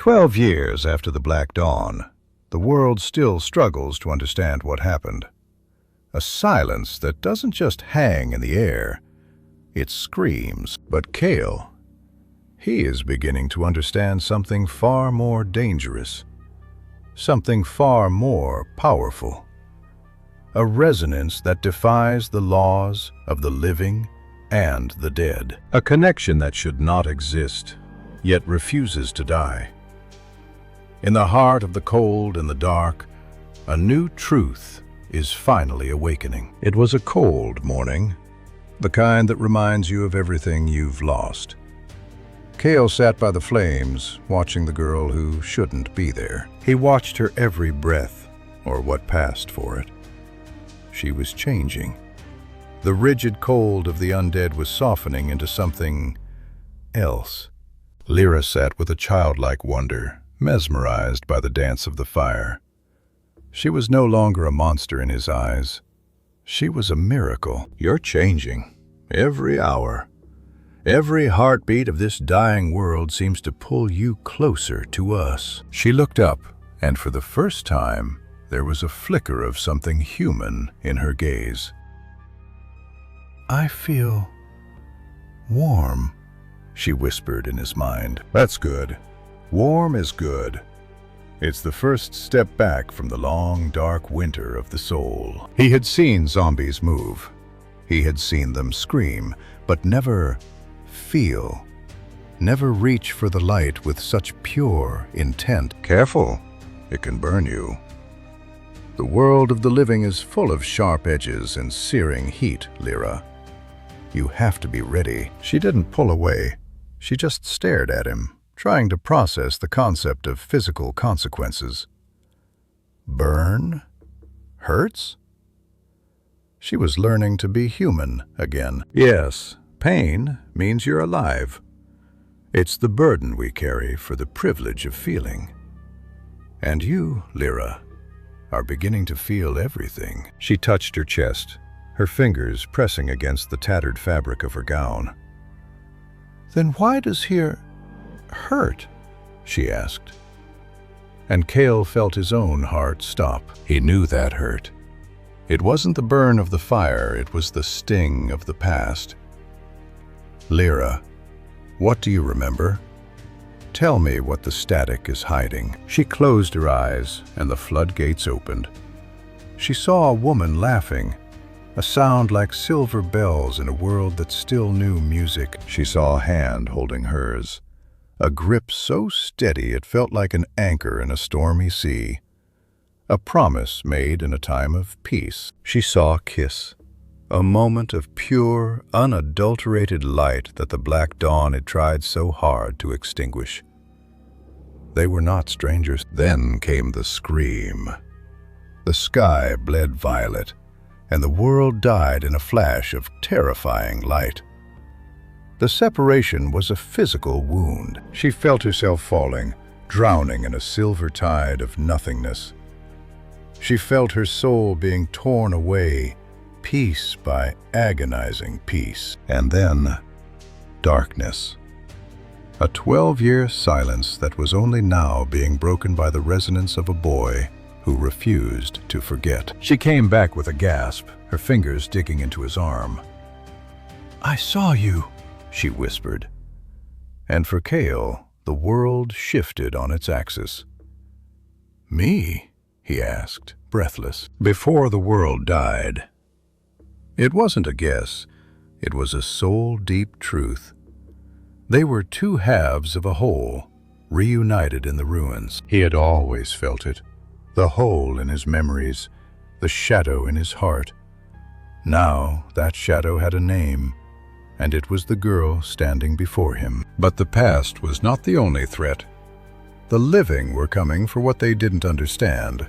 12 years after the Black Dawn, the world still struggles to understand what happened. A silence that doesn't just hang in the air, it screams. But Kael, he is beginning to understand something far more dangerous, something far more powerful. A resonance that defies the laws of the living and the dead. A connection that should not exist, yet refuses to die. In the heart of the cold and the dark, a new truth is finally awakening. It was a cold morning, the kind that reminds you of everything you've lost. Kael sat by the flames, watching the girl who shouldn't be there. He watched her every breath, or what passed for it. She was changing. The rigid cold of the undead was softening into something else. Lira sat with a childlike wonder, mesmerized by the dance of the fire. She was no longer a monster in his eyes. She was a miracle. You're changing. Every hour. Every heartbeat of this dying world seems to pull you closer to us. She looked up, and for the first time, there was a flicker of something human in her gaze. I feel warm, she whispered in his mind. That's good. Warm is good. It's the first step back from the long, dark winter of the soul. He had seen zombies move. He had seen them scream, but never feel, never reach for the light with such pure intent. Careful, it can burn you. The world of the living is full of sharp edges and searing heat, Lira. You have to be ready. She didn't pull away. She just stared at him, trying to process the concept of physical consequences. Burn? Hurts? She was learning to be human again. Yes, pain means you're alive. It's the burden we carry for the privilege of feeling. And you, Lira, are beginning to feel everything. She touched her chest, her fingers pressing against the tattered fabric of her gown. Then why does here hurt? She asked. And Kael felt his own heart stop. He knew that hurt. It wasn't the burn of the fire, it was the sting of the past. Lira, what do you remember? Tell me what the static is hiding. She closed her eyes, and the floodgates opened. She saw a woman laughing, a sound like silver bells in a world that still knew music. She saw a hand holding hers, a grip so steady it felt like an anchor in a stormy sea, a promise made in a time of peace. She saw a kiss, a moment of pure, unadulterated light that the Black Dawn had tried so hard to extinguish. They were not strangers. Then came the scream. The sky bled violet, and the world died in a flash of terrifying light. The separation was a physical wound. She felt herself falling, drowning in a silver tide of nothingness. She felt her soul being torn away, piece by agonizing piece. And then, darkness. A 12-year silence that was only now being broken by the resonance of a boy who refused to forget. She came back with a gasp, her fingers digging into his arm. I saw you, she whispered. And for Kael, the world shifted on its axis. Me? He asked, breathless. Before the world died. It wasn't a guess. It was a soul-deep truth. They were two halves of a whole, reunited in the ruins. He had always felt it. The hole in his memories, the shadow in his heart. Now that shadow had a name, and it was the girl standing before him. But the past was not the only threat. The living were coming for what they didn't understand.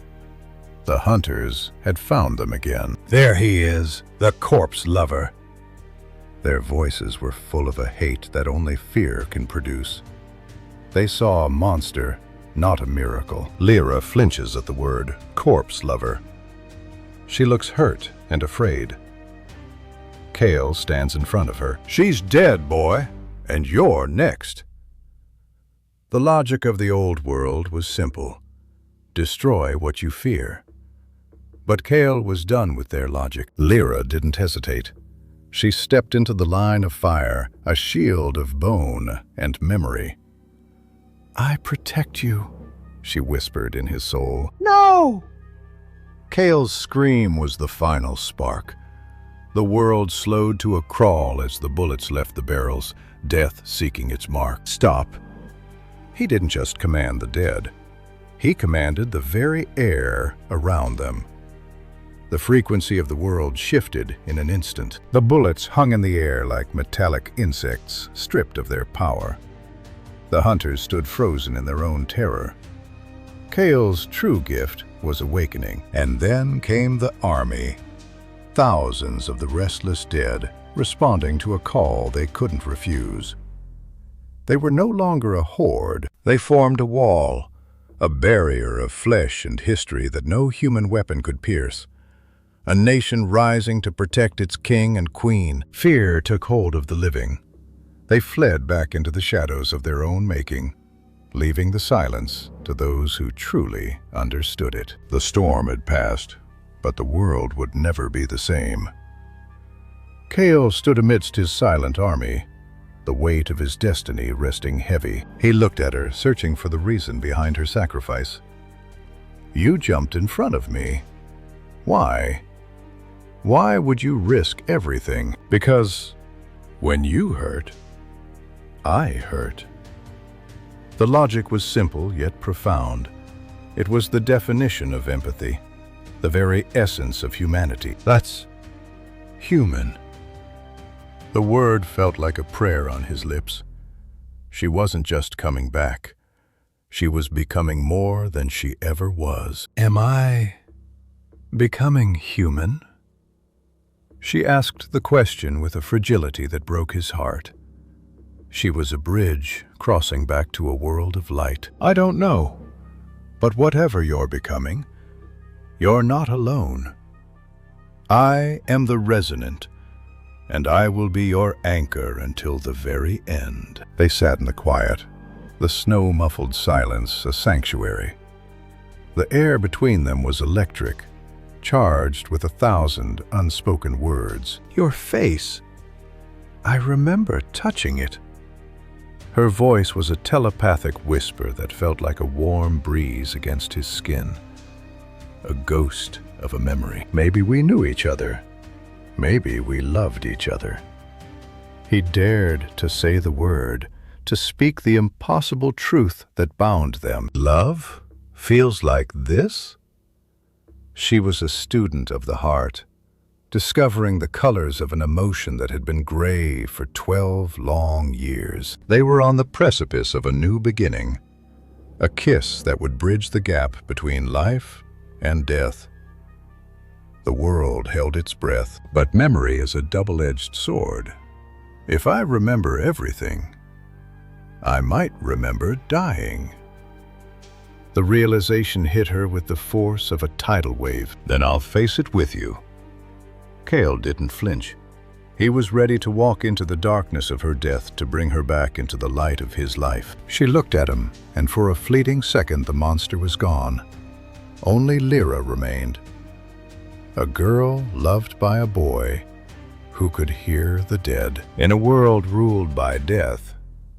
The hunters had found them again. There he is, the corpse lover. Their voices were full of a hate that only fear can produce. They saw a monster, not a miracle. Lira flinches at the word, corpse lover. She looks hurt and afraid. Kael stands in front of her. She's dead, boy, and you're next. The logic of the old world was simple. Destroy what you fear. But Kael was done with their logic. Lira didn't hesitate. She stepped into the line of fire, a shield of bone and memory. "I protect you," she whispered in his soul. No! Kael's scream was the final spark. The world slowed to a crawl as the bullets left the barrels, death seeking its mark. Stop. He didn't just command the dead. He commanded the very air around them. The frequency of the world shifted in an instant. The bullets hung in the air like metallic insects, stripped of their power. The hunters stood frozen in their own terror. Kael's true gift was awakening. And then came the army. Thousands of the restless dead, responding to a call they couldn't refuse. They were no longer a horde. They formed a wall, a barrier of flesh and history that no human weapon could pierce. A nation rising to protect its king and queen. Fear took hold of the living. They fled back into the shadows of their own making, leaving the silence to those who truly understood it. The storm had passed, but the world would never be the same. Kael stood amidst his silent army, the weight of his destiny resting heavy. He looked at her, searching for the reason behind her sacrifice. "You jumped in front of me. Why? Why would you risk everything?" "Because when you hurt, I hurt." The logic was simple yet profound. It was the definition of empathy, the very essence of humanity. That's human. The word felt like a prayer on his lips. She wasn't just coming back. She was becoming more than she ever was. "Am I becoming human?" She asked the question with a fragility that broke his heart. She was a bridge crossing back to a world of light. "I don't know, but whatever you're becoming, you're not alone. I am the resonant, and I will be your anchor until the very end." They sat in the quiet, the snow-muffled silence a sanctuary. The air between them was electric, charged with 1,000 unspoken words. "Your face, I remember touching it." Her voice was a telepathic whisper that felt like a warm breeze against his skin, a ghost of a memory. Maybe we knew each other. Maybe we loved each other. He dared to say the word, to speak the impossible truth that bound them. Love feels like this? She was a student of the heart, discovering the colors of an emotion that had been gray for 12 long years. They were on the precipice of a new beginning, a kiss that would bridge the gap between life and death. The world held its breath, but memory is a double-edged sword. If I remember everything, I might remember dying. The realization hit her with the force of a tidal wave. "Then I'll face it with you." Kael didn't flinch. He was ready to walk into the darkness of her death to bring her back into the light of his life. She looked at him, and for a fleeting second the monster was gone. Only Lira remained. A girl loved by a boy who could hear the dead. In a world ruled by death,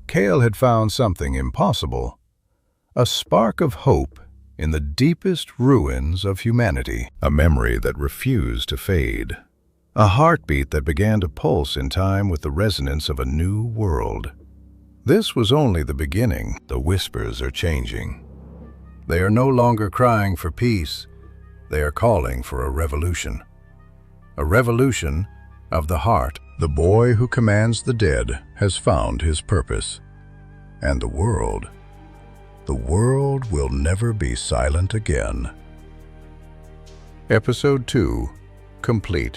Kael had found something impossible. A spark of hope in the deepest ruins of humanity. A memory that refused to fade. A heartbeat that began to pulse in time with the resonance of a new world. This was only the beginning. The whispers are changing. They are no longer crying for peace. They are calling for a revolution. A revolution of the heart. The boy who commands the dead has found his purpose. And the world will never be silent again. Episode 2, complete.